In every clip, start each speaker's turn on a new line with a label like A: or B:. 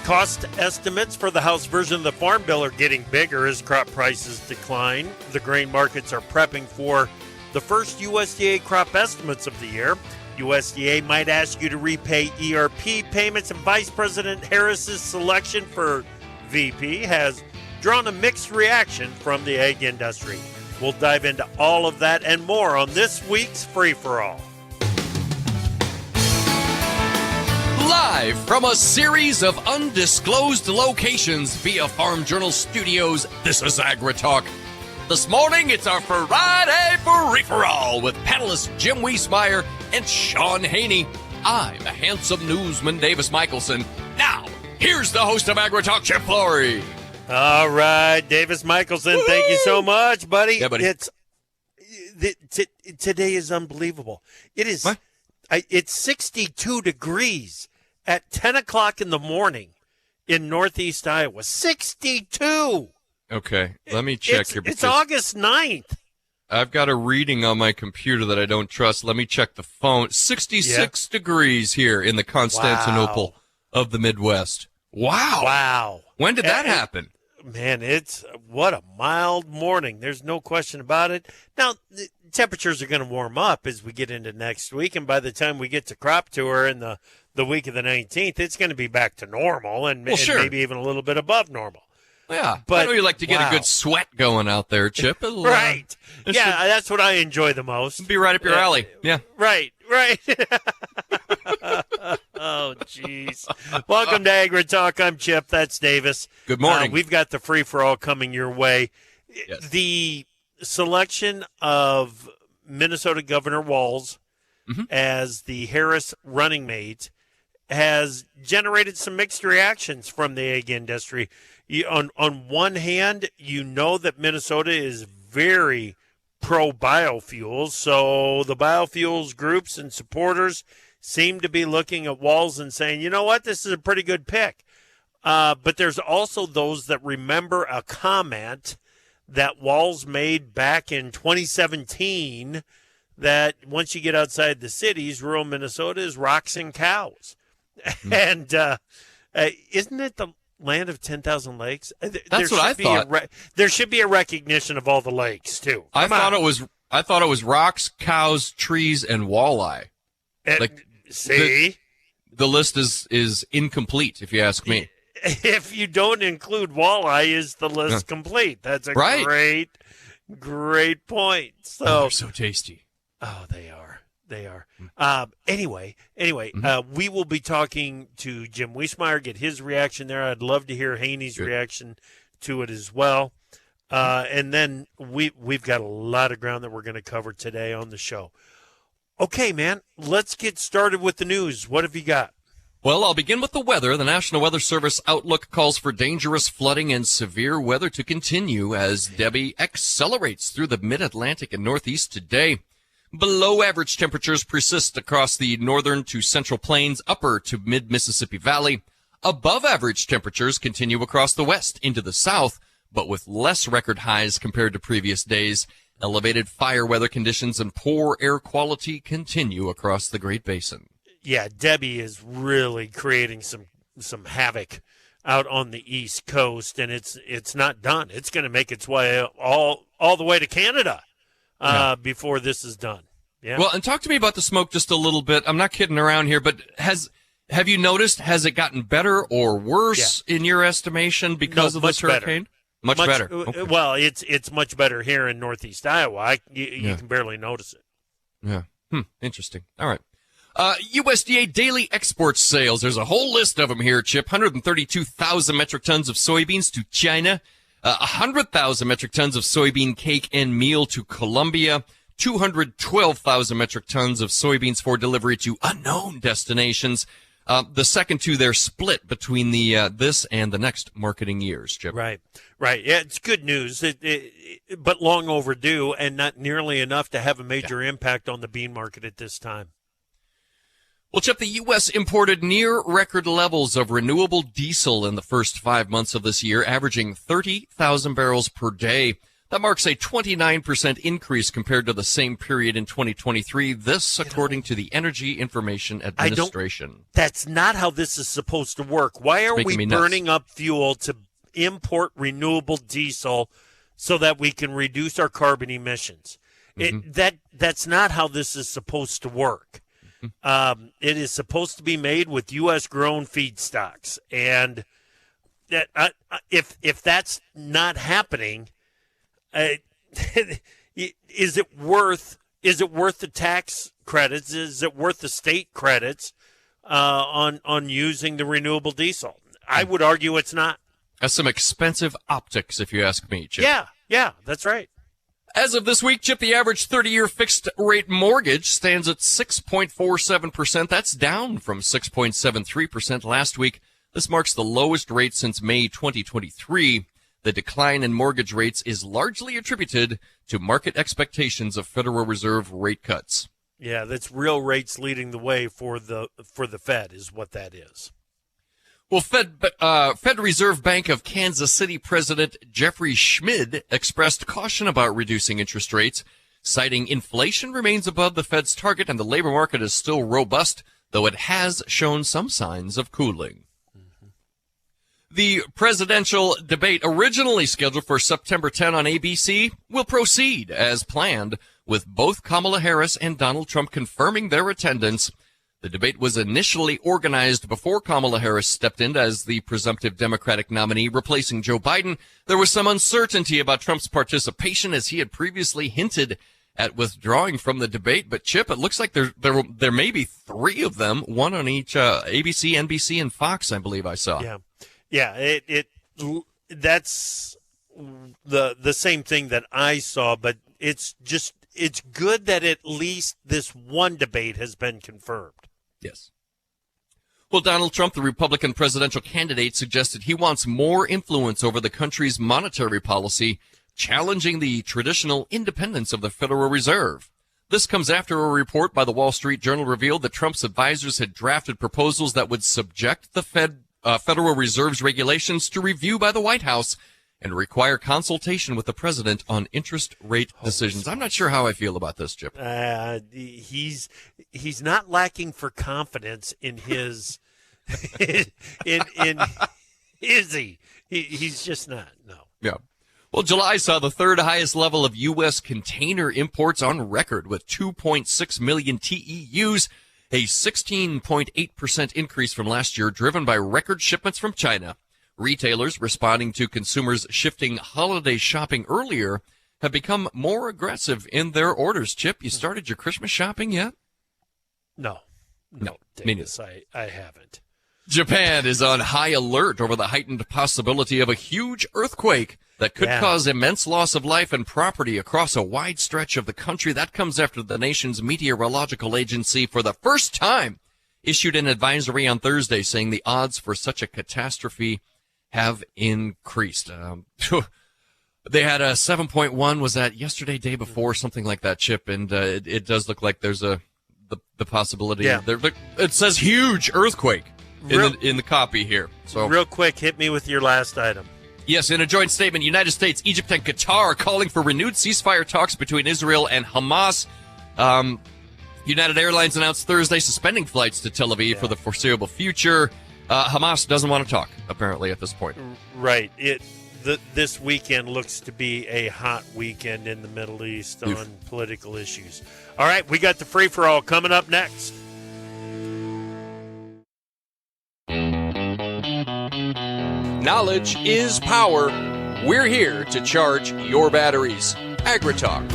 A: Cost estimates for the House version of the Farm Bill are getting bigger as crop prices decline. The grain markets are prepping for the first USDA crop estimates of the year. USDA might ask you to repay ERP payments, and Vice President Harris's selection for VP has drawn a mixed reaction from the ag industry. We'll dive into all of that and more on this week's Free For All.
B: Live from a series of undisclosed locations via Farm Journal Studios, this is AgriTalk. This morning, it's our Friday Free For All with panelists Jim Wiesemeyer and Shaun Haney. I'm a handsome newsman, Davis Michelson. Now, here's the host of AgriTalk, Chip Flory.
A: All right, Davis Michelson, woo! Thank you so much, buddy.
B: Yeah, buddy.
A: Today is unbelievable. It is.
B: What?
A: It's 62 degrees at 10 o'clock in the morning in northeast Iowa. 62.
B: Okay, let me check here.
A: It's August 9th.
B: I've got a reading on my computer that I don't trust. Let me check the phone. 66 degrees here in the Constantinople of the Midwest. Wow.
A: Wow.
B: When did that happen?
A: Man, what a mild morning. There's no question about it. Now, the temperatures are going to warm up as we get into next week, and by the time we get to crop tour in the week of the 19th, it's going to be back to normal and maybe even a little bit above normal.
B: Yeah,
A: but
B: I know you like to get a good sweat going out there, Chip.
A: Right. Yeah, that's what I enjoy the most.
B: Be right up your alley. Yeah.
A: Right. Oh, jeez. Welcome to AgriTalk. I'm Chip. That's Davis.
B: Good morning.
A: We've got the free-for-all coming your way.
B: Yes.
A: The selection of Minnesota Governor Walz as the Harris running mate has generated some mixed reactions from the ag industry. On one hand, you know that Minnesota is very pro-biofuels, so the biofuels groups and supporters seem to be looking at Walz and saying, you know what, this is a pretty good pick. But there's also those that remember a comment that Walz made back in 2017 that once you get outside the cities, rural Minnesota is rocks and cows. And isn't it the land of 10,000 lakes?
B: That's what I thought.
A: There should be a recognition of all the lakes too.
B: I thought it was rocks, cows, trees, and walleye.
A: See,
B: the list is incomplete, if you ask me.
A: If you don't include walleye, is the list complete? That's a great point. So
B: they're so tasty.
A: Oh, they are. Anyway, we will be talking to Jim Wiesemeyer, get his reaction there. I'd love to hear Haney's reaction to it as well. And then we've got a lot of ground that we're going to cover today on the show. Okay, man, let's get started with the news. What have you got?
B: Well, I'll begin with the weather. The National Weather Service outlook calls for dangerous flooding and severe weather to continue as Debbie accelerates through the mid-Atlantic and Northeast today. Below average temperatures persist across the northern to central plains, upper to mid-Mississippi Valley. Above average temperatures continue across the west into the south, but with less record highs compared to previous days. Elevated fire weather conditions and poor air quality continue across the Great Basin.
A: Yeah, Debbie is really creating some havoc out on the East Coast, and it's not done. It's going to make its way all the way to Canada before this is done. Yeah.
B: Well, and talk to me about the smoke just a little bit. I'm not kidding around here, but have you noticed, has it gotten better or worse in your estimation because of this hurricane? Much better. Okay.
A: Well, it's much better here in Northeast Iowa. You can barely notice it.
B: Yeah. Interesting. All right. USDA daily export sales. There's a whole list of them here, Chip. 132,000 metric tons of soybeans to China. 100,000 metric tons of soybean cake and meal to Colombia. 212,000 metric tons of soybeans for delivery to unknown destinations. The second two, they're split between this and the next marketing years, Chip.
A: Right. Yeah, it's good news, but long overdue and not nearly enough to have a major impact on the bean market at this time.
B: Well, Chip, the U.S. imported near record levels of renewable diesel in the first 5 months of this year, averaging 30,000 barrels per day. That marks a 29% increase compared to the same period in 2023. This, according to the Energy Information Administration.
A: That's not how this is supposed to work. Why are we burning up fuel to import renewable diesel so that we can reduce our carbon emissions? That's not how this is supposed to work. It is supposed to be made with U.S. grown feedstocks, and that if that's not happening, is it worth the tax credits? Is it worth the state credits on using the renewable diesel? I would argue it's not.
B: That's some expensive optics, if you ask me, Chip.
A: Yeah, that's right.
B: As of this week, Chip, the average 30-year fixed-rate mortgage stands at 6.47%. That's down from 6.73% last week. This marks the lowest rate since May 2023. The decline in mortgage rates is largely attributed to market expectations of Federal Reserve rate cuts.
A: Yeah, that's real rates leading the way for the Fed is what that is.
B: Well, Fed Reserve Bank of Kansas City President Jeffrey Schmid expressed caution about reducing interest rates, citing inflation remains above the Fed's target and the labor market is still robust, though it has shown some signs of cooling. The presidential debate, originally scheduled for September 10 on ABC, will proceed as planned, with both Kamala Harris and Donald Trump confirming their attendance. The debate was initially organized before Kamala Harris stepped in as the presumptive Democratic nominee, replacing Joe Biden. There was some uncertainty about Trump's participation, as he had previously hinted at withdrawing from the debate. But, Chip, it looks like there may be three of them, one on each ABC, NBC, and Fox, I believe I saw.
A: Yeah, that's the same thing that I saw, but it's good that at least this one debate has been confirmed.
B: Yes. Well, Donald Trump, the Republican presidential candidate, suggested he wants more influence over the country's monetary policy, challenging the traditional independence of the Federal Reserve. This comes after a report by the Wall Street Journal revealed that Trump's advisors had drafted proposals that would subject the Federal Reserve's regulations to review by the White House and require consultation with the president on interest rate decisions. I'm not sure how I feel about this, Chip.
A: He's not lacking for confidence in his is he? He's just not. No.
B: Yeah. Well, July saw the third highest level of U.S. container imports on record, with 2.6 million TEUs, a 16.8% increase from last year, driven by record shipments from China. Retailers, responding to consumers shifting holiday shopping earlier, have become more aggressive in their orders. Chip, you started your Christmas shopping yet?
A: No,
B: Davis,
A: I haven't.
B: Japan is on high alert over the heightened possibility of a huge earthquake that could cause immense loss of life and property across a wide stretch of the country. That comes after the nation's meteorological agency, for the first time, issued an advisory on Thursday saying the odds for such a catastrophe have increased. They had a 7.1, was that yesterday, day before, something like that, Chip, and it does look like there's the possibility.
A: Yeah.
B: It says huge earthquake in the copy here. So
A: real quick, hit me with your last item.
B: Yes, in a joint statement, United States, Egypt, and Qatar calling for renewed ceasefire talks between Israel and Hamas. United Airlines announced Thursday suspending flights to Tel Aviv for the foreseeable future. Hamas doesn't want to talk, apparently, at this point.
A: Right. This weekend looks to be a hot weekend in the Middle East on political issues. All right, we got the free-for-all coming up next.
B: Knowledge is power. We're here to charge your batteries. AgriTalk.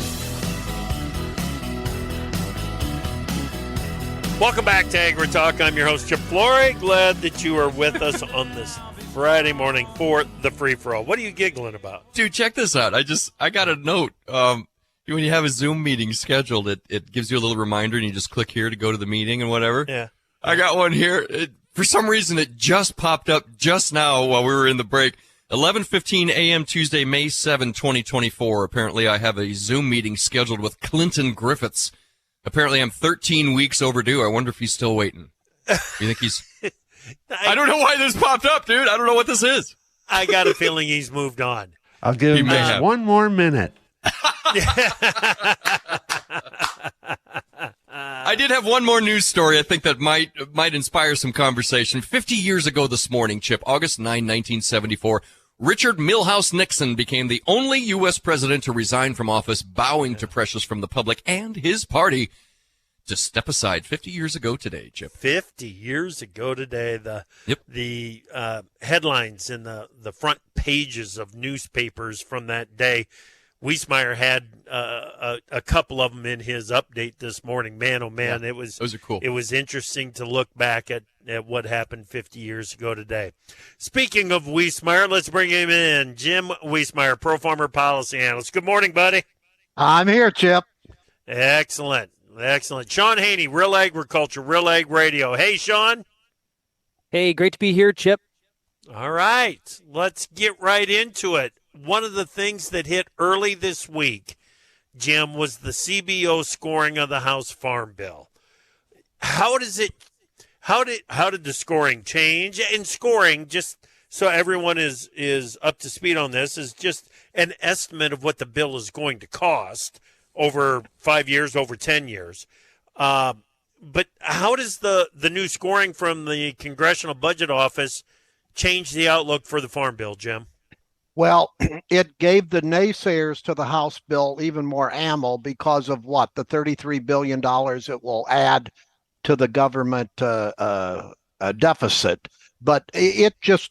A: Welcome back to AgriTalk. I'm your host, Chip Flory. Glad that you are with us on this Friday morning for the free-for-all. What are you giggling about?
B: Dude, check this out. I got a note. When you have a Zoom meeting scheduled, it gives you a little reminder, and you just click here to go to the meeting and whatever.
A: Yeah.
B: I got one here. For some reason, it just popped up just now while we were in the break. 11:15 a.m. Tuesday, May 7, 2024. Apparently, I have a Zoom meeting scheduled with Clinton Griffiths. Apparently, I'm 13 weeks overdue. I wonder if he's still waiting. You think he's... I don't know why this popped up, dude. I don't know what this is.
A: I got a feeling he's moved on.
C: I'll give him just one more minute.
B: I did have one more news story I think that might inspire some conversation. 50 years ago this morning, Chip, August 9, 1974, Richard Milhous Nixon became the only U.S. president to resign from office, bowing to pressures from the public and his party to step aside. 50 years ago today, Chip.
A: 50 years ago today, the headlines in the front pages of newspapers from that day. Wiesemeyer had a couple of them in his update this morning. Man, oh man,
B: yeah, those are cool.
A: It was interesting to look back at what happened 50 years ago today. Speaking of Wiesemeyer, let's bring him in. Jim Wiesemeyer, Pro Farmer Policy Analyst. Good morning, buddy.
D: I'm here, Chip.
A: Excellent. Shaun Haney, Real Agriculture, Real Ag Radio. Hey, Shaun.
E: Hey, great to be here, Chip.
A: All right, let's get right into it. One of the things that hit early this week, Jim, was the CBO scoring of the House Farm Bill. How did the scoring change? And scoring, just so everyone is up to speed on this, is just an estimate of what the bill is going to cost over 5 years, over 10 years. But how does the new scoring from the Congressional Budget Office change the outlook for the Farm Bill, Jim?
D: Well, it gave the naysayers to the House bill even more ammo because of what? The $33 billion it will add to the government deficit. But it just,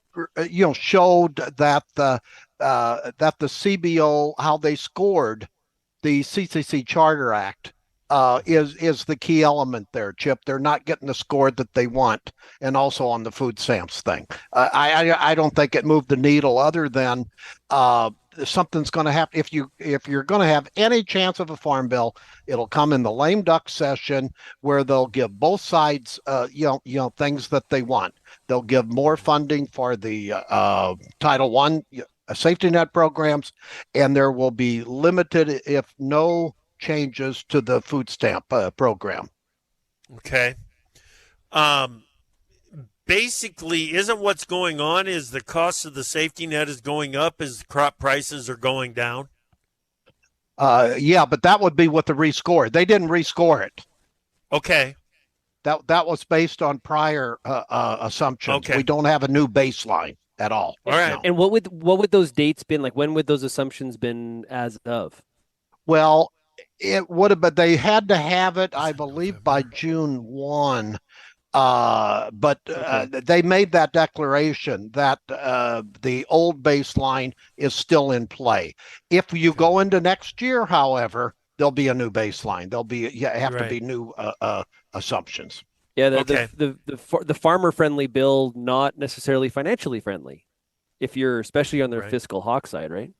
D: showed that the CBO, how they scored the CCC Charter Act, is the key element there, Chip. They're not getting the score that they want, and also on the food stamps thing. I don't think it moved the needle other than something's going to happen. If you're going to have any chance of a farm bill, it'll come in the lame duck session where they'll give both sides, things that they want. They'll give more funding for the Title I safety net programs, and there will be limited, if no changes to the food stamp program.
A: Okay. Basically, isn't what's going on is the cost of the safety net is going up as crop prices are going down?
D: Yeah, but that would be with the rescore. They didn't rescore it.
A: Okay.
D: That was based on prior assumptions.
A: Okay.
D: We don't have a new baseline at all.
A: All right.
D: No.
E: And what would those dates been? Like, when would those assumptions been as of?
D: Well, it would have, but they had to have it, I believe, by June 1. But they made that declaration that the old baseline is still in play. If you go into next year, however, there'll be a new baseline. There'll be to be new assumptions.
E: Yeah,
A: Okay.
E: the farmer-friendly bill, not necessarily financially friendly, if you're especially on their fiscal hawk side, right?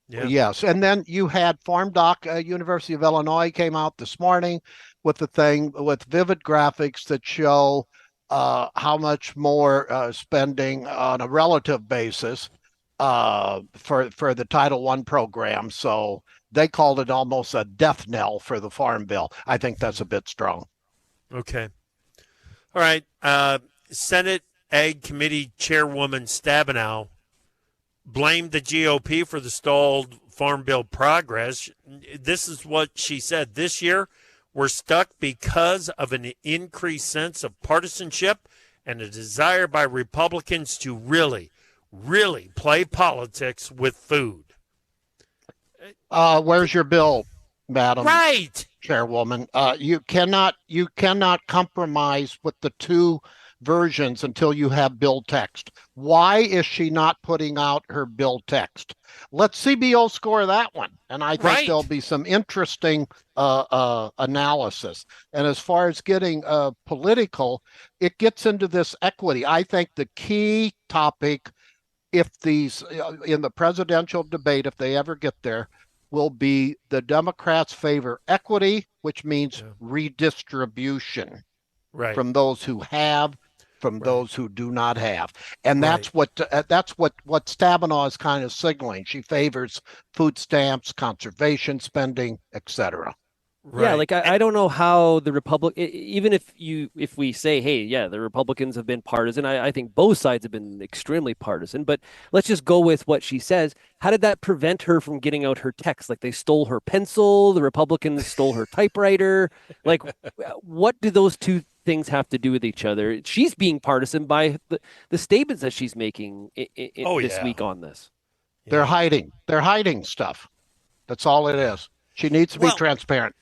A: Yeah.
D: Yes, and then you had Farm Doc, University of Illinois came out this morning with the thing with vivid graphics that show how much more spending on a relative basis for the Title I program. So they called it almost a death knell for the Farm Bill. I think that's a bit strong.
A: Okay. All right. Senate Ag Committee Chairwoman Stabenow blamed the GOP for the stalled Farm Bill progress. This is what she said. This year, we're stuck because of an increased sense of partisanship and a desire by Republicans to really, really play politics with food.
D: Where's your bill, Madam
A: Right.
D: Chairwoman? You cannot compromise with the two versions until you have bill text. Why is she not putting out her bill text? Let CBO score that one, and I think there'll be some interesting analysis. And as far as getting political, it gets into this equity. I think the key topic, if these in the presidential debate, if they ever get there, will be the Democrats favor equity, which means redistribution from those who have, from those who do not have. And that's what Stabenow is kind of signaling. She favors food stamps, conservation spending, etc.
A: Right.
E: Yeah, like I don't know how the even if we say, hey, yeah, the Republicans have been partisan, I think both sides have been extremely partisan, but let's just go with what she says. How did that prevent her from getting out her text? Like they stole her pencil, the Republicans stole her typewriter. Like what do those two things have to do with each other? She's being partisan by the statements that she's making this week on this.
D: They're hiding. They're hiding stuff. That's all it is. She needs to be transparent.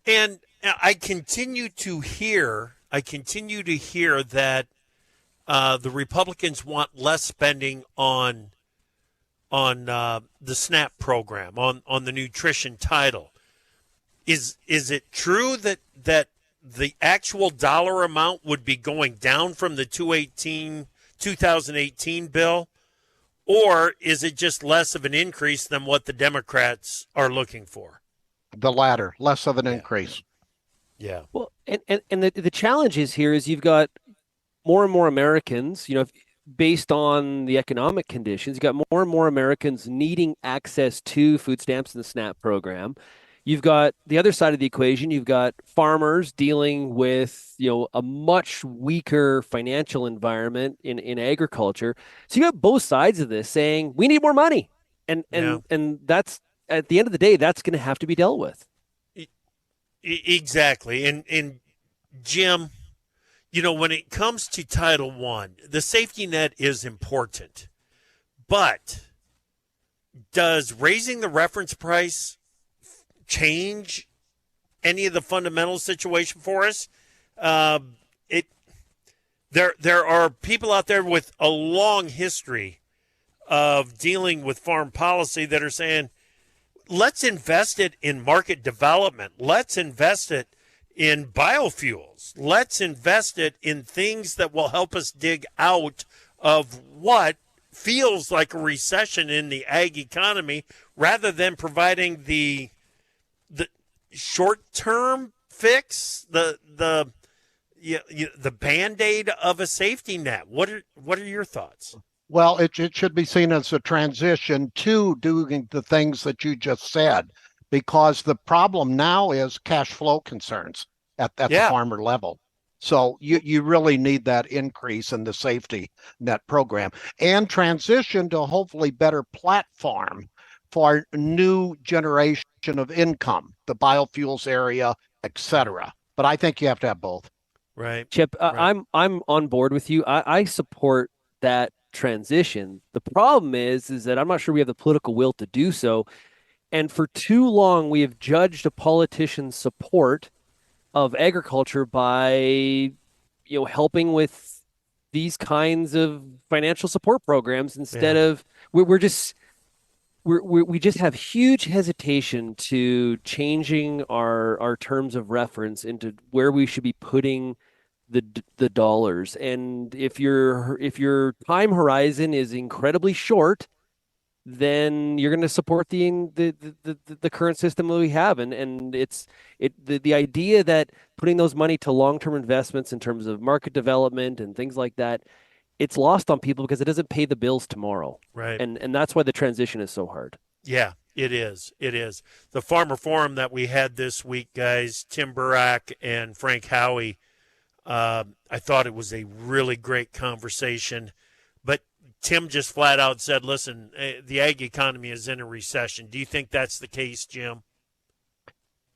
A: And I continue to hear that the Republicans want less spending on the SNAP program, on the nutrition title. Is it true that the actual dollar amount would be going down from the 2018 bill? Or is it just less of an increase than what the Democrats are looking for?
D: The latter, less of an increase.
A: Yeah.
E: Well, and the challenge is you've got more and more Americans, based on the economic conditions, you've got more and more Americans needing access to food stamps and the SNAP program. You've got the other side of the equation. You've got farmers dealing with, a much weaker financial environment in agriculture. So you got both sides of this saying we need more money. And that's, at the end of the day, that's going to have to be dealt with.
A: Exactly. And Jim, when it comes to Title I, the safety net is important. But does raising the reference price change any of the fundamental situation for us? There are people out there with a long history of dealing with farm policy that are saying, let's invest it in market development. Let's invest it in biofuels. Let's invest it in things that will help us dig out of what feels like a recession in the ag economy, rather than providing the short-term fix, the Band-Aid of a safety net. What are your thoughts?
D: Well, it should be seen as a transition to doing the things that you just said, because the problem now is cash flow concerns at the farmer level. So you really need that increase in the safety net program and transition to hopefully better platform for new generation of income, the biofuels area, etc. But I think you have to have both.
A: Right.
E: Chip, right. I'm on board with you. I support that transition. The problem is that I'm not sure we have the political will to do so. And for too long, we have judged a politician's support of agriculture by, helping with these kinds of financial support programs instead of we just have huge hesitation to changing our terms of reference into where we should be putting the dollars. And if your time horizon is incredibly short, then you're going to support the current system that we have. And the idea that putting those money to long-term investments in terms of market development and things like that, it's lost on people because it doesn't pay the bills tomorrow.
A: Right.
E: And that's why the transition is so hard.
A: Yeah, it is. It is. The Farmer Forum that we had this week, guys, Tim Burak and Frank Howie, I thought it was a really great conversation. But Tim just flat out said, listen, the ag economy is in a recession. Do you think that's the case, Jim?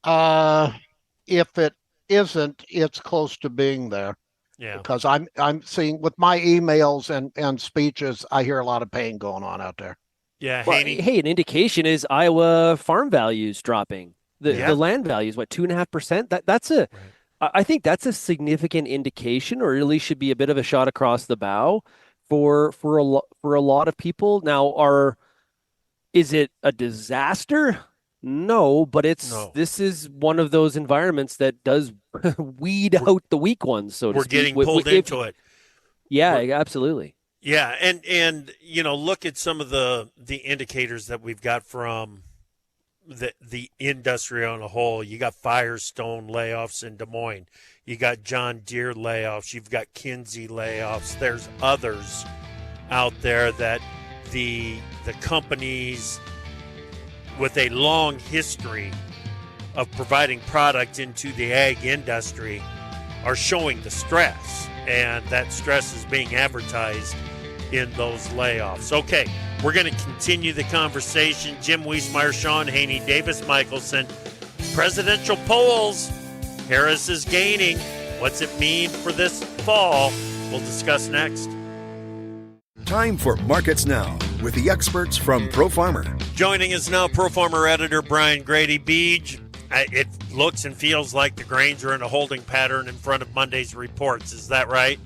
D: If it isn't, it's close to being there.
A: Yeah.
D: Because I'm seeing with my emails and speeches, I hear a lot of pain going on out there.
A: Yeah,
E: well,
A: Haney.
E: Hey, an indication is Iowa farm values dropping. The land values, 2.5%? That's a right. I think that's a significant indication, or at least should be a bit of a shot across the bow for a lot of people. Now, is it a disaster? No, but this is one of those environments that does weed out the weak ones, so to speak.
A: We're getting pulled into it.
E: Yeah, absolutely.
A: Yeah, and look at some of the indicators that we've got from the industry on a whole. You got Firestone layoffs in Des Moines. You got John Deere layoffs. You've got Kinsey layoffs. There's others out there that the companies with a long history of providing product into the ag industry are showing the stress, and that stress is being advertised in those layoffs. Okay, we're going to continue the conversation. Jim Wiesemeyer, Shaun, Haney, Davis Michelson. Presidential polls. Harris is gaining. What's it mean for this fall? We'll discuss next.
F: Time for Markets Now with the experts from ProFarmer.
A: Joining us now, ProFarmer editor Brian Grady. Beej, it looks and feels like the grains are in a holding pattern in front of Monday's reports. Is that right?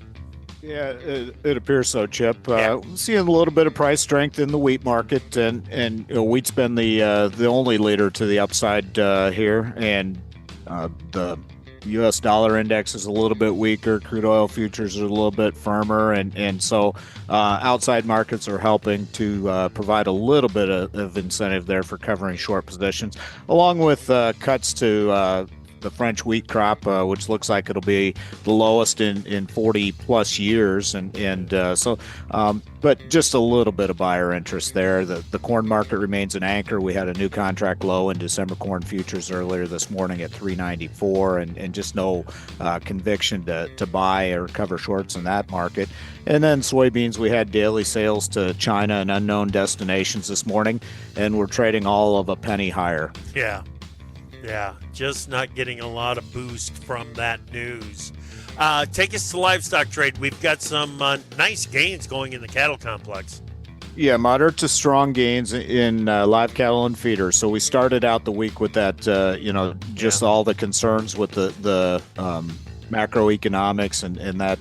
G: Yeah, it appears so, Chip. Seeing a little bit of price strength in the wheat market, and wheat's been the only leader to the upside here, and the U.S. dollar index is a little bit weaker. Crude oil futures are a little bit firmer, and so outside markets are helping to provide a little bit of incentive there for covering short positions, along with cuts to the French wheat crop, which looks like it'll be the lowest in 40 plus years, but just a little bit of buyer interest there. The corn market remains an anchor. We had a new contract low in December corn futures earlier this morning at 394, and just no conviction to buy or cover shorts in that market. And then soybeans, we had daily sales to China and unknown destinations this morning, and we're trading all of a penny higher.
A: Yeah, just not getting a lot of boost from that news. Take us to livestock trade. We've got some nice gains going in the cattle complex.
G: Yeah, moderate to strong gains in live cattle and feeders. So we started out the week with that, all the concerns with the macroeconomics and that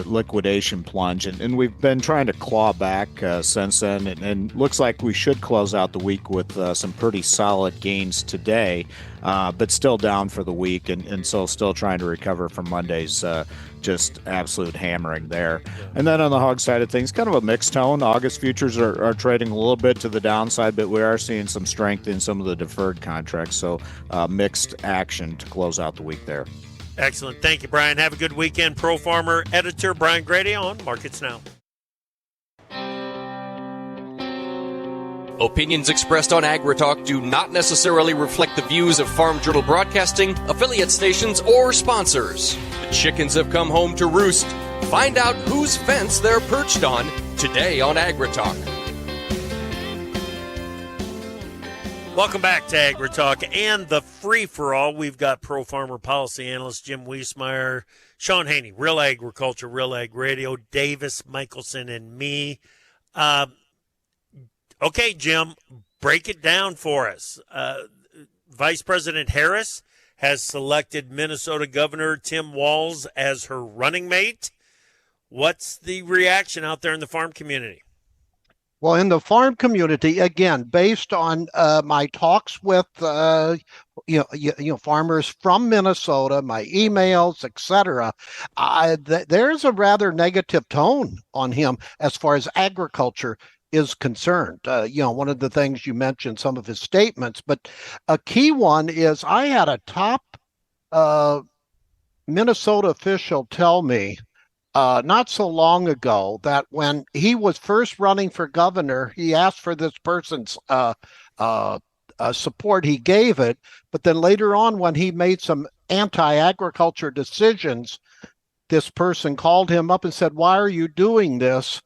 G: liquidation plunge. And we've been trying to claw back since then. And looks like we should close out the week with some pretty solid gains today, but still down for the week. And so still trying to recover from Monday's just absolute hammering there. And then on the hog side of things, kind of a mixed tone. August futures are trading a little bit to the downside, but we are seeing some strength in some of the deferred contracts. So mixed action to close out the week there.
A: Excellent. Thank you, Brian. Have a good weekend. ProFarmer editor Brian Grady on Markets Now.
B: Opinions expressed on AgriTalk do not necessarily reflect the views of Farm Journal Broadcasting, affiliate stations, or sponsors. The chickens have come home to roost. Find out whose fence they're perched on today on AgriTalk.
A: Welcome back to AgriTalk and the free-for-all. We've got ProFarmer policy analyst Jim Wiesemeyer, Shaun Haney, Real Agriculture, Real Ag Radio, Davis Michelson, and me. Okay, Jim, break it down for us. Vice President Harris has selected Minnesota Governor Tim Walz as her running mate. What's the reaction out there in the farm community?
D: Well, in the farm community, again, based on my talks with farmers from Minnesota, my emails, etc., there's a rather negative tone on him as far as agriculture is concerned. One of the things you mentioned, some of his statements, but a key one is I had a top Minnesota official tell me not so long ago that when he was first running for governor, he asked for this person's support. He gave it, but then later on when he made some anti-agriculture decisions, this person called him up and said, "Why are you doing this?"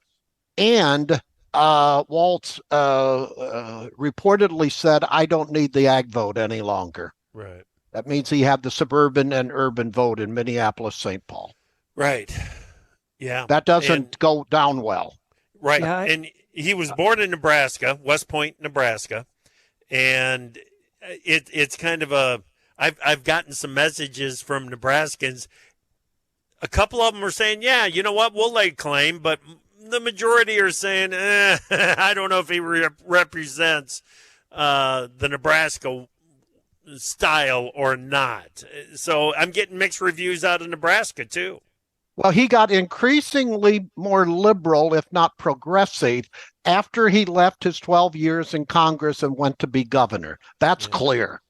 D: And Walz reportedly said, "I don't need the ag vote any longer."
A: Right.
D: That means he had the suburban and urban vote in Minneapolis, St. Paul.
A: Right. Yeah.
D: That doesn't go down well.
A: Right.
E: Yeah,
A: And he was born in Nebraska, West Point, Nebraska. And it's kind of I've gotten some messages from Nebraskans. A couple of them are saying, yeah, you know what, we'll lay claim, but the majority are saying, I don't know if he represents the Nebraska style or not. So I'm getting mixed reviews out of Nebraska, too.
D: Well, he got increasingly more liberal, if not progressive, after he left his 12 years in Congress and went to be governor. That's clear.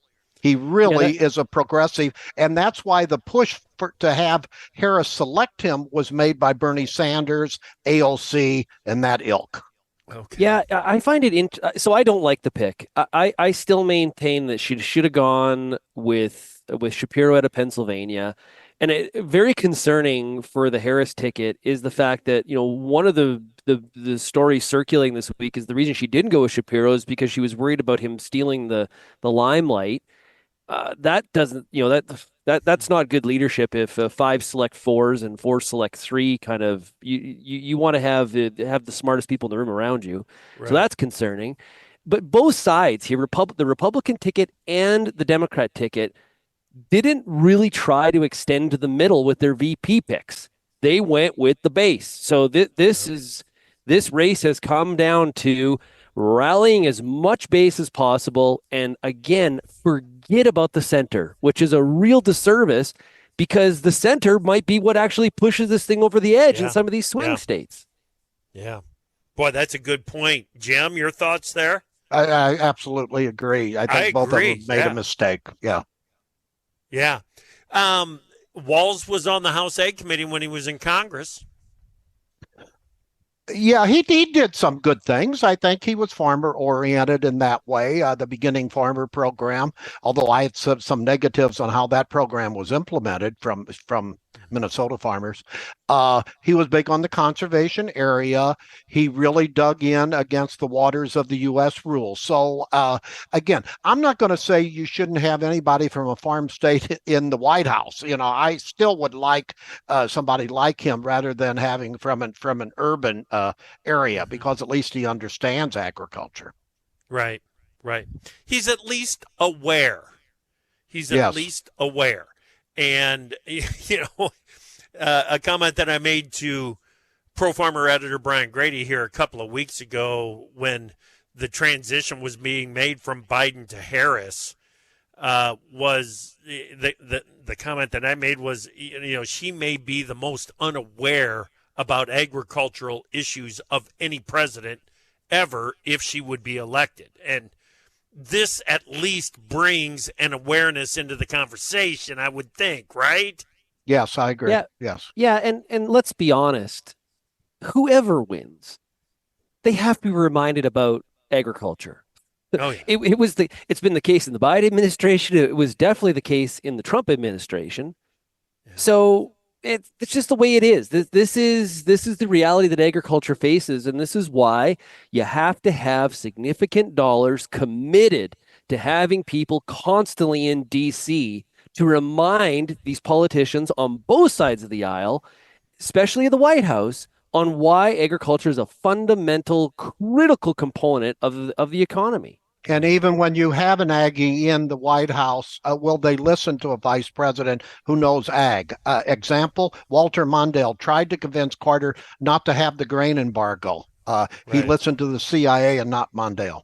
D: He really is a progressive, and that's why the push to have Harris select him was made by Bernie Sanders, AOC, and that ilk.
A: Okay.
E: Yeah, I find it so I don't like the pick. I still maintain that she should have gone with Shapiro out of Pennsylvania. And very concerning for the Harris ticket is the fact that, one of the stories circulating this week is the reason she didn't go with Shapiro is because she was worried about him stealing the limelight. That doesn't, that's not good leadership. If 5 select 4s and 4 select 3, kind of, you want to have the smartest people in the room around you. Right. So that's concerning. But both sides here, the Republican ticket and the Democrat ticket, didn't really try to extend to the middle with their VP picks. They went with the base. So this race has come down to rallying as much base as possible, and again, forget about the center, which is a real disservice because the center might be what actually pushes this thing over the edge in some of these swing states.
A: Yeah. Boy, that's a good point. Jim, your thoughts there?
D: I absolutely agree. I think both of them made a mistake. Yeah.
A: Yeah. Walz was on the House Ag Committee when he was in Congress.
D: Yeah, he did some good things. I think he was farmer oriented in that way. The beginning farmer program, although I had some negatives on how that program was implemented from Minnesota farmers. He was big on the conservation area. He really dug in against the waters of the U.S. rule. So again, I'm not going to say you shouldn't have anybody from a farm state in the White House. I still would like somebody like him rather than having from an urban area, because at least he understands agriculture.
A: Right. He's at least aware. And, a comment that I made to Pro Farmer editor Brian Grady here a couple of weeks ago when the transition was being made from Biden to Harris was the comment that I made was, she may be the most unaware about agricultural issues of any president ever if she would be elected. And this at least brings an awareness into the conversation, I would think, right?
D: Yes, I agree.
E: Yeah.
D: Yes.
E: Yeah, and let's be honest. Whoever wins, they have to be reminded about agriculture.
A: Oh, yeah.
E: It's been the case in the Biden administration. It was definitely the case in the Trump administration. Yeah. So it's just the way it is. This is the reality that agriculture faces, and this is why you have to have significant dollars committed to having people constantly in D.C. to remind these politicians on both sides of the aisle, especially the White House, on why agriculture is a fundamental, critical component of the economy.
D: And even when you have an Aggie in the White House, will they listen to a vice president who knows ag? Example, Walter Mondale tried to convince Carter not to have the grain embargo. He listened to the CIA and not Mondale.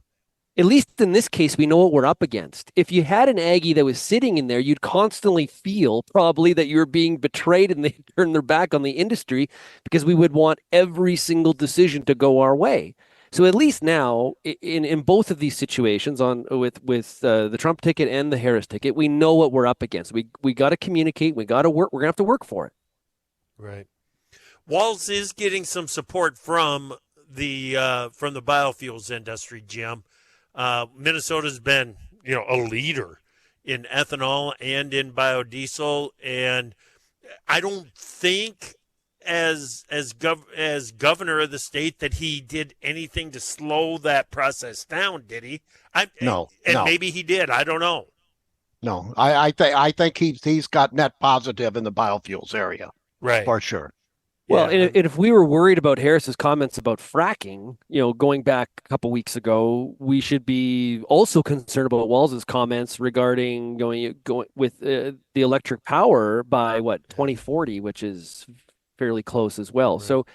E: At least in this case, we know what we're up against. If you had an Aggie that was sitting in there, you'd constantly feel probably that you were being betrayed and they turned their back on the industry because we would want every single decision to go our way. So at least now, in both of these situations, with the Trump ticket and the Harris ticket, we know what we're up against. We got to communicate. We got to work. We're gonna have to work for it.
A: Right. Walz is getting some support from the biofuels industry, Jim. Minnesota's been, a leader in ethanol and in biodiesel, and I don't think as governor of the state that he did anything to slow that process down, did he?
D: No.
A: Maybe he did. I don't know.
D: No, I think he's got net positive in the biofuels area,
A: right?
D: For sure.
E: Well, and if we were worried about Harris's comments about fracking, going back a couple weeks ago, we should be also concerned about Walz's comments regarding going with the electric power by 2040, which is fairly close as well. Right. So,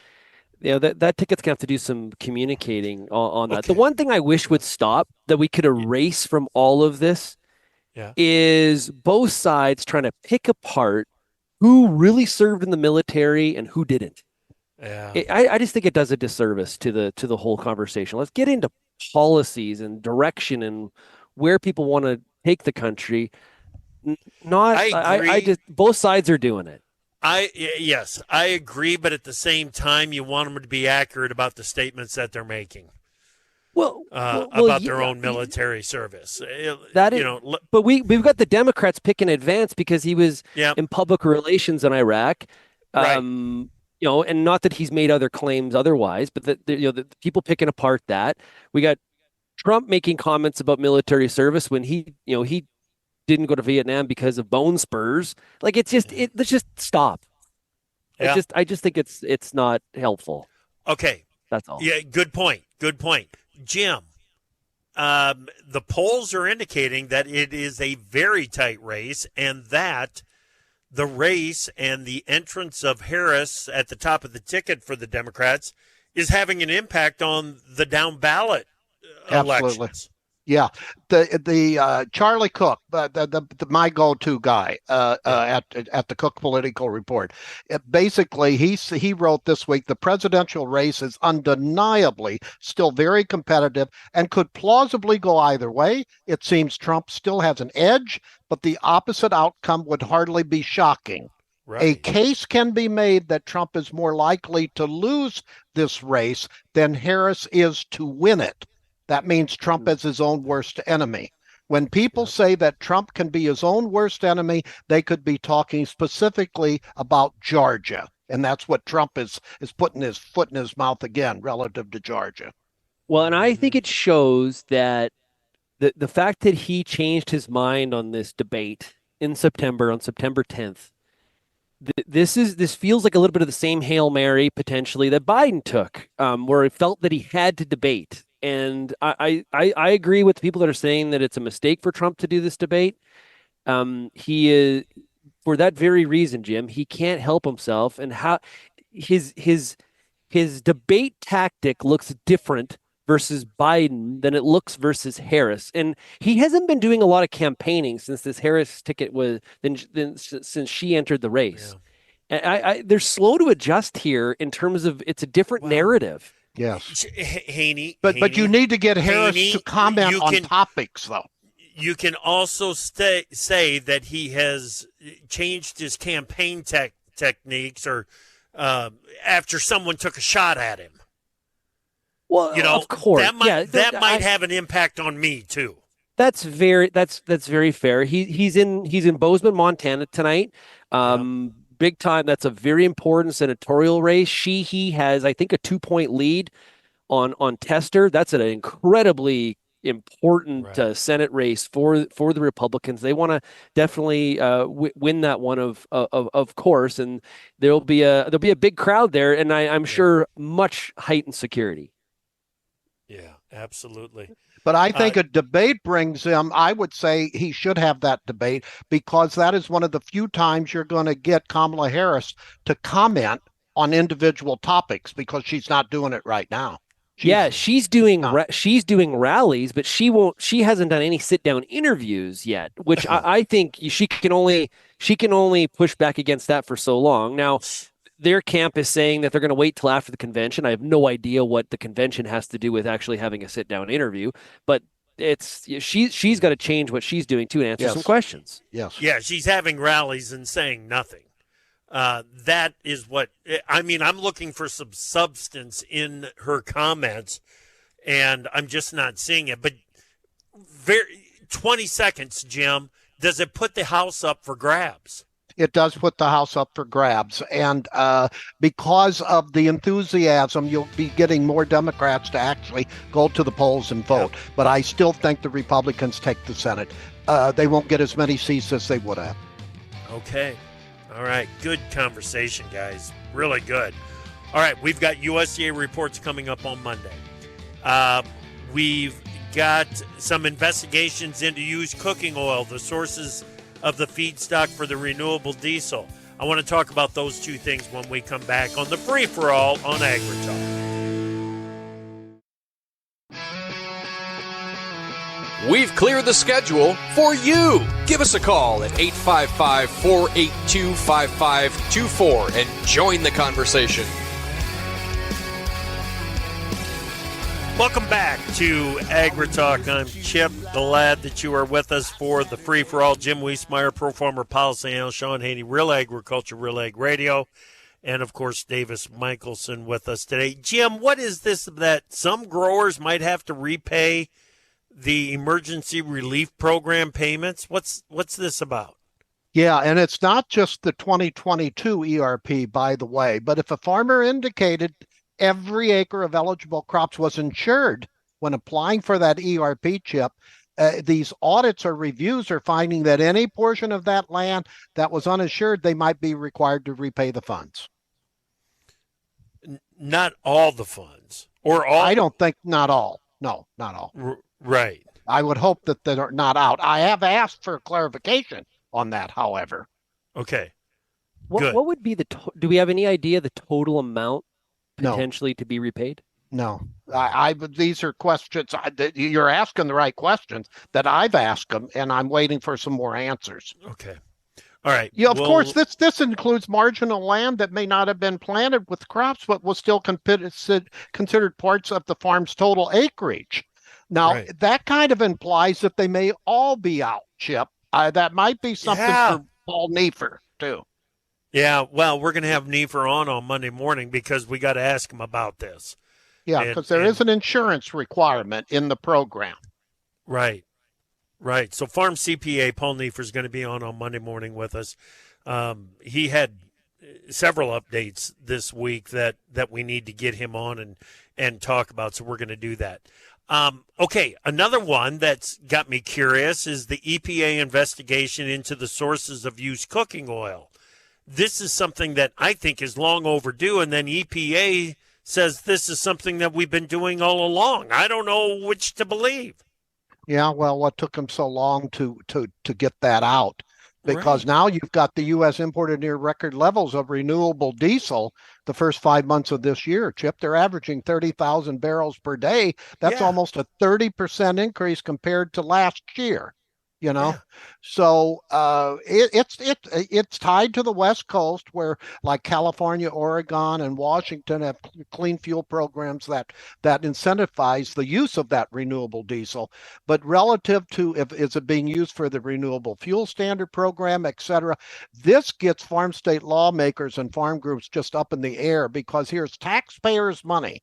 E: that ticket's gonna have to do some communicating on that. Okay. The one thing I wish would stop, that we could erase from all of this, is both sides trying to pick apart who really served in the military and who didn't. Yeah. I just think it does a disservice to the whole conversation. Let's get into policies and direction and where people want to take the country. Both sides are doing it.
A: Yes, I agree, but at the same time, you want them to be accurate about the statements that they're making. about their own military service.
E: That is, but we've got the Democrats picking advance because he was in public relations in Iraq.
A: Right.
E: And not that he's made other claims otherwise, but the people picking apart that. We got Trump making comments about military service when he didn't go to Vietnam because of bone spurs. Like let's just stop.
A: Yeah.
E: I just think it's not helpful.
A: Okay.
E: That's all.
A: Yeah, good point. Jim, the polls are indicating that it is a very tight race and that the race and the entrance of Harris at the top of the ticket for the Democrats is having an impact on the down ballot elections.
D: Yeah, the Charlie Cook, my go-to guy at the Cook Political Report. Basically, he wrote this week, the presidential race is undeniably still very competitive and could plausibly go either way. It seems Trump still has an edge, but the opposite outcome would hardly be shocking. Right. A case can be made that Trump is more likely to lose this race than Harris is to win it. That means Trump is his own worst enemy. When people say that Trump can be his own worst enemy, they could be talking specifically about Georgia. And that's what Trump is putting his foot in his mouth again relative to Georgia.
E: Well, and I think it shows that the fact that he changed his mind on this debate on September 10th, this feels like a little bit of the same Hail Mary potentially that Biden took, where he felt that he had to debate. And I agree with the people that are saying that it's a mistake for Trump to do this debate. He is, for that very reason, Jim, he can't help himself, and how his debate tactic looks different versus Biden than it looks versus Harris. And he hasn't been doing a lot of campaigning since this Harris ticket since she entered the race. Yeah. And they're slow to adjust here in terms of it's a different narrative.
D: Yes,
A: Haney.
D: But you need to get Harris to comment on topics, though.
A: You can also say that he has changed his campaign techniques, or after someone took a shot at him.
E: Well, of course,
A: that might have an impact on me too. That's
E: very fair. He's in Bozeman, Montana tonight. Big time. That's a very important senatorial race. He has, I think, a 2-point lead on Tester. That's an incredibly important Senate race for the Republicans. They want to definitely win that one, of course, and there'll be a big crowd there, and I'm sure much heightened security.
A: Yeah, absolutely.
D: But I think a debate brings him. I would say he should have that debate, because that is one of the few times you're going to get Kamala Harris to comment on individual topics, because she's not doing it right now.
E: She's doing rallies, but she hasn't done any sit down interviews yet, which I think she can only push back against that for so long. Now, their camp is saying that they're going to wait till after the convention. I have no idea what the convention has to do with actually having a sit-down interview, but she's got to change what she's doing too and answer some questions.
D: Yes.
A: Yeah, she's having rallies and saying nothing. That is what I mean. I'm looking for some substance in her comments, and I'm just not seeing it. But 20 seconds, Jim. Does it put the House up for grabs?
D: It does put the House up for grabs. And because of the enthusiasm, you'll be getting more Democrats to actually go to the polls and vote. Yep. But I still think the Republicans take the Senate. They won't get as many seats as they would have.
A: Okay. All right. Good conversation, guys. Really good. All right. We've got USDA reports coming up on Monday. We've got some investigations into used cooking oil, the sources of the feedstock for the renewable diesel. I want to talk about those two things when we come back on the free-for-all on AgriTalk.
B: We've cleared the schedule for you. Give us a call at 855-482-5524 and join the conversation.
A: Welcome back to AgriTalk. I'm Chip. Glad that you are with us for the free-for-all. Jim Wiesemeyer, Pro Farmer Policy Analyst, Shaun Haney, Real Agriculture, Real Ag Radio. and, of course, Davis Michelson with us today. Jim, what is this that some growers might have to repay the emergency relief program payments? What's this about?
D: Yeah, and it's not just the 2022 ERP, by the way, but if a farmer indicated every acre of eligible crops was insured when applying for that ERP chip, these audits or reviews are finding that any portion of that land that was uninsured, they might be required to repay the funds.
A: Not all the funds, or all?
D: I don't think not all. No, not all.
A: Right.
D: I would hope that they're not out. I have asked for clarification on that, however.
A: Okay.
E: What would be do we have any idea the total amount potentially to be repaid?
D: No, these are questions. You're asking the right questions that I've asked them, and I'm waiting for some more answers.
A: Okay. All right.
D: Yeah, of course, this includes marginal land that may not have been planted with crops, but was still considered parts of the farm's total acreage. Now, that kind of implies that they may all be out, Chip. That might be something for Paul Neiffer, too.
A: Yeah, well, we're going to have Neiffer on Monday morning because we got to ask him about this.
D: Yeah, because there is an insurance requirement in the program.
A: Right. So Farm CPA, Paul Neiffer, is going to be on Monday morning with us. He had several updates this week that we need to get him on and talk about, so we're going to do that. Okay, another one that's got me curious is the EPA investigation into the sources of used cooking oil. This is something that I think is long overdue, and then EPA says this is something that we've been doing all along. I don't know which to believe.
D: Yeah, well, what took them so long to get that out? Because now you've got the U.S. imported near record levels of renewable diesel the first 5 months of this year, Chip. They're averaging 30,000 barrels per day. That's almost a 30% increase compared to last year. So it's tied to the West Coast, where like California, Oregon, and Washington have clean fuel programs that incentivize the use of that renewable diesel. But relative to is it being used for the renewable fuel standard program, et cetera, this gets farm state lawmakers and farm groups just up in the air, because here's taxpayers' money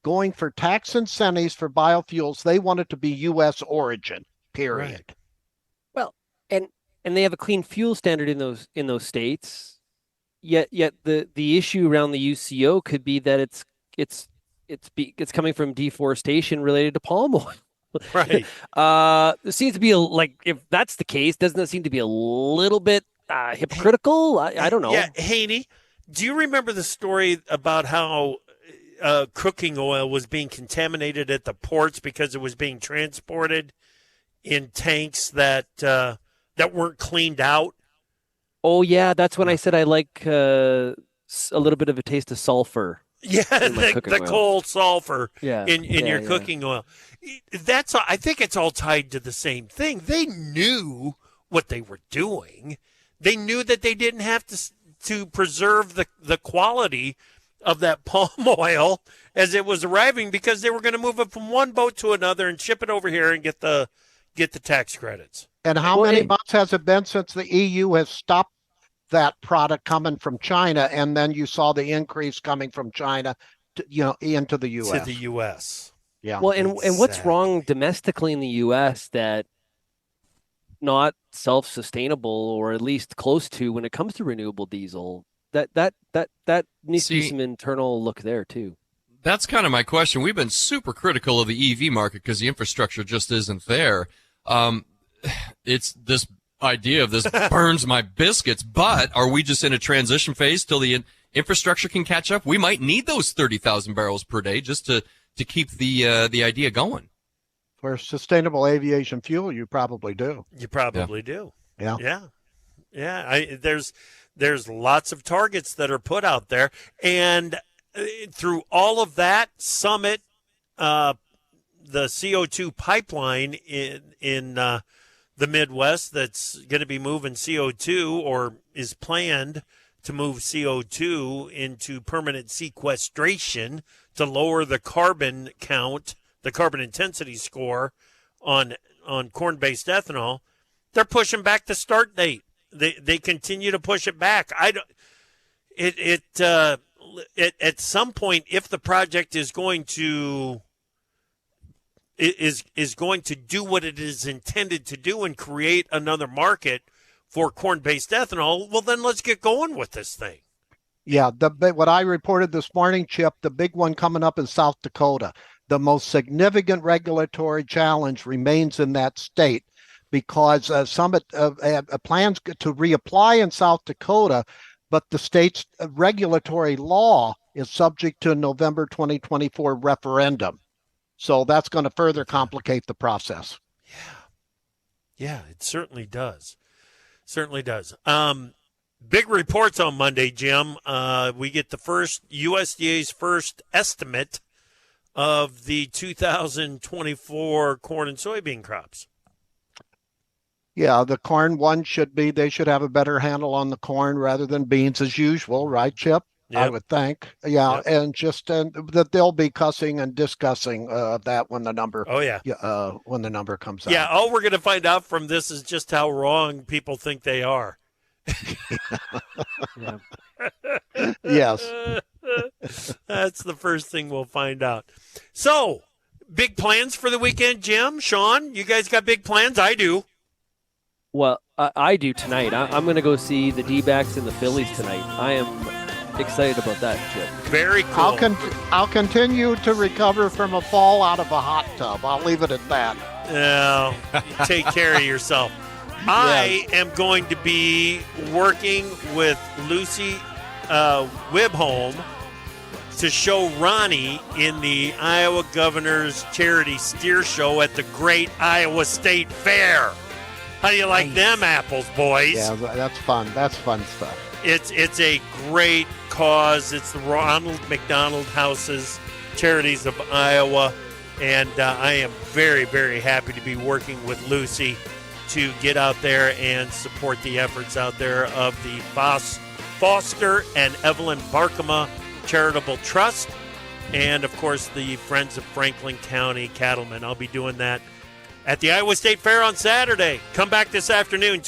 D: going for tax incentives for biofuels. They want it to be U.S. origin, period.
E: Right. And they have a clean fuel standard in those states. Yet the issue around the UCO could be that it's coming from deforestation related to palm oil.
A: Right.
E: It seems to be if that's the case, doesn't it seem to be a little bit hypocritical? I don't know.
A: Yeah, Haney, do you remember the story about how cooking oil was being contaminated at the ports because it was being transported in tanks that weren't cleaned out?
E: Oh, yeah. That's when I said I like a little bit of a taste of sulfur.
A: Yeah, the coal sulfur in your cooking oil. I think it's all tied to the same thing. They knew what they were doing. They knew that they didn't have to preserve the quality of that palm oil as it was arriving, because they were going to move it from one boat to another and ship it over here and get the tax credits.
D: And how many months has it been since the EU has stopped that product coming from China, and then you saw the increase coming from China into the U.S.?
A: To the U.S.
D: Yeah.
E: Well, and what's wrong domestically in the U.S. that not self-sustainable, or at least close to, when it comes to renewable diesel? That needs to be some internal look there too.
B: That's kind of my question. We've been super critical of the EV market because the infrastructure just isn't there. It's this idea of this burns my biscuits, but are we just in a transition phase till the infrastructure can catch up? We might need those 30,000 barrels per day just to keep the idea going.
D: For sustainable aviation fuel, you probably do.
A: You probably do.
D: Yeah.
A: Yeah. There's lots of targets that are put out there, and through all of that, Summit, the CO2 pipeline in the Midwest that's going to be moving CO2, or is planned to move CO2 into permanent sequestration to lower the carbon count, the carbon intensity score on corn-based ethanol. They're pushing back the start date. They continue to push it back. at some point, if the project is going to do what it is intended to do and create another market for corn-based ethanol, well, then let's get going with this thing.
D: Yeah, what I reported this morning, Chip, the big one coming up in South Dakota. The most significant regulatory challenge remains in that state because Summit plans to reapply in South Dakota, but the state's regulatory law is subject to a November 2024 referendum. So that's going to further complicate the process.
A: Yeah, it certainly does. Certainly does. Big reports on Monday, Jim. We get the USDA's first estimate of the 2024 corn and soybean crops.
D: Yeah, the corn one they should have a better handle on the corn rather than beans as usual, right, Chip? Yep. I would think. Yeah, yep. And that they'll be cussing and discussing that when the number.
A: Oh yeah.
D: When the number comes out.
A: Yeah, all we're going to find out from this is just how wrong people think they are.
D: Yeah. Yes.
A: That's the first thing we'll find out. So, big plans for the weekend, Jim, Shaun? You guys got big plans? I do.
E: Well, I do tonight. I'm going to go see the D-backs and the Phillies tonight. I am excited about that, Chip.
A: Very cool.
D: I'll continue to recover from a fall out of a hot tub. I'll leave it at that.
A: No, take care of yourself. I am going to be working with Lucy Wibholm to show Ronnie in the Iowa Governor's Charity Steer Show at the Great Iowa State Fair. How do you like them apples, boys?
D: Yeah, that's fun. That's fun stuff.
A: It's a great cause. It's the Ronald McDonald House's Charities of Iowa, and I am very, very happy to be working with Lucy to get out there and support the efforts out there of the Foster and Evelyn Barkema Charitable Trust, and, of course, the Friends of Franklin County Cattlemen. I'll be doing that at the Iowa State Fair on Saturday. Come back this afternoon,